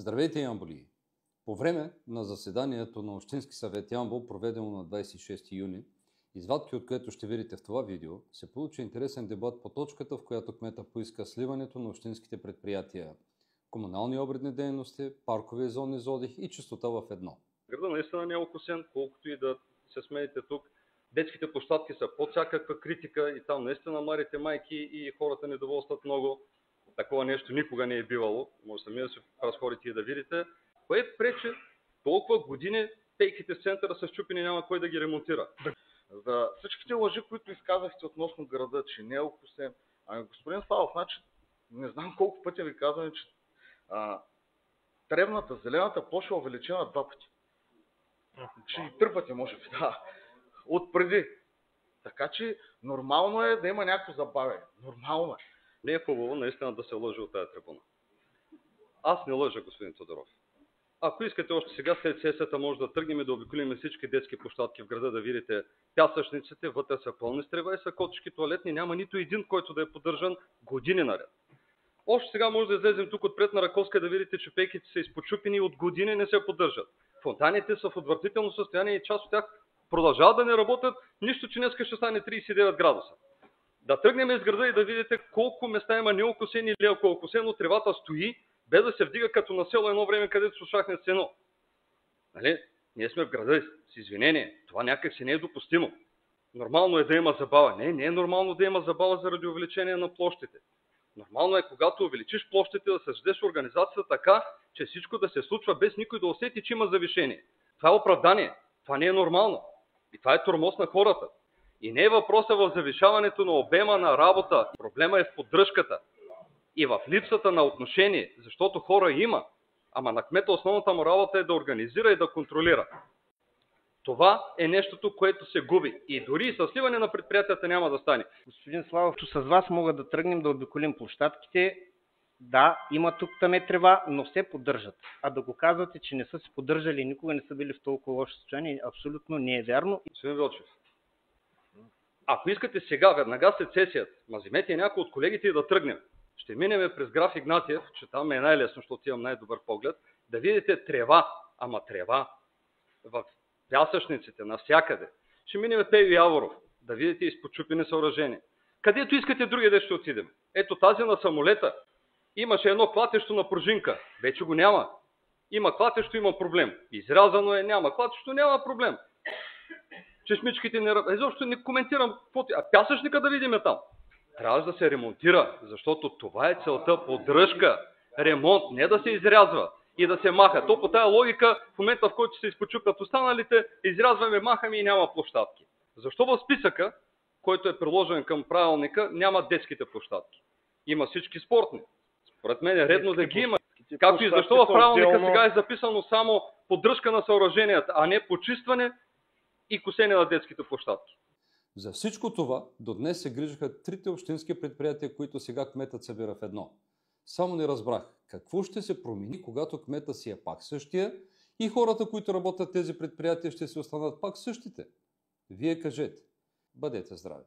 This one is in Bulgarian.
Здравейте, ямболии! По време на заседанието на Общински съвет Ямбол, проведено на 26 юни, извадки от което ще видите в това видео, се получи интересен дебат по точката, в която кмета поиска сливането на общинските предприятия, комунални обредни дейности, паркови зони за отдих и чистота в едно. Града наистина не е окосен, колкото и да се смеете тук. Детските площадки са под всякаква критика и там наистина младите майки и хората недоволстват много. Такова нещо никога не е бивало. Може сами да се разходите и да видите. Кое пречи толкова години пейките в центъра са счупени, няма кой да ги ремонтира? За всичките лъжи, които изказахте относно града, че не е окосен. Ами господин Славов, значи, не знам колко пъти ви казваме, че тревната, зелената площ е увеличена 2 пъти. Че и 3 пъти, може би, да. От преди. Така че нормално е да има някакво забавяне. Нормално е. Не е хубаво наистина да се лъжи от тази трибуна. Аз не лъжа, господин Тодоров. Ако искате още сега след сесията, може да тръгнем и да обиколим всички детски площадки в града, да видите пясъчниците, вътре са пълни с трева и са котешки туалетни, няма нито един, който да е поддържан години наред. Още сега може да излезем тук отпред на Раковска да видите, че пейките са изпочупени и от години не се поддържат. Фонтаните са в отвратително състояние и част от тях продължават да не работят, нищо, че днес ще стане 39 градуса. Да тръгнем из града и да видите колко места има неокосени или ако окосено, тревата стои, без да се вдига като на село едно време, където слушахме сцено. Нали? Ние сме в града, с извинение. Това някак си не е допустимо. Нормално е да има забава. Не е нормално да има забава заради увеличение на площите. Нормално е, когато увеличиш площите, да създадеш организацията така, че всичко да се случва без никой да усети, че има завишение. Това е оправдание. Това не е нормално. И това е тормоз на хората. И не е въпроса в завишаването на обема на работа. Проблема е в поддръжката. И в липсата на отношение, защото хора има, ама на кмета основната му работа е да организира и да контролира. Това е нещото, което се губи. И дори със сливане на предприятията няма да стане. Господин Славов, с вас мога да тръгнем да обиколим площадките. Да, има тук-там трева, но се поддържат. А да го казвате, че не са се поддържали и никога не са били в толкова лошо състояние, абсолютно не е вярно. Господин Велчев, ако искате сега, веднага след сесията, вземете някой от колегите и да тръгнем. Ще минем през граф Игнатиев, че там е най-лесно, защото имам най-добър поглед, да видите трева, ама трева, в пясъчниците, навсякъде. Ще минем Пейо Яворов, да видите изпочупени съоръжения. Където искате други да ще отидем. Ето тази на самолета. Имаше едно клатещо на пружинка. Вече го няма. Има клатещо, има проблем. Изрязано е, няма клатещо, няма проблем. Чешмичките не работят. Изобщо не коментирам. А пясъчника да видим там. Трябва да се ремонтира, защото това е целта, поддръжка, ремонт, не да се изрязва и да се маха. То по тая логика, в момента в който се изпочупят останалите, изрязваме, махаме и няма площадки. Защо в списъка, който е приложен към правилника, няма детските площадки? Има всички спортни. Според мен е редно да ги има. Както и защо в правилника сега е записано само поддръжка на съоръженията, а не почистване и косене на детските площадки. За всичко това до днес се грижаха трите общински предприятия, които сега кметът събира в едно. Само не разбрах какво ще се промени, когато кметът си е пак същия и хората, които работят тези предприятия, ще си останат пак същите. Вие кажете. Бъдете здрави!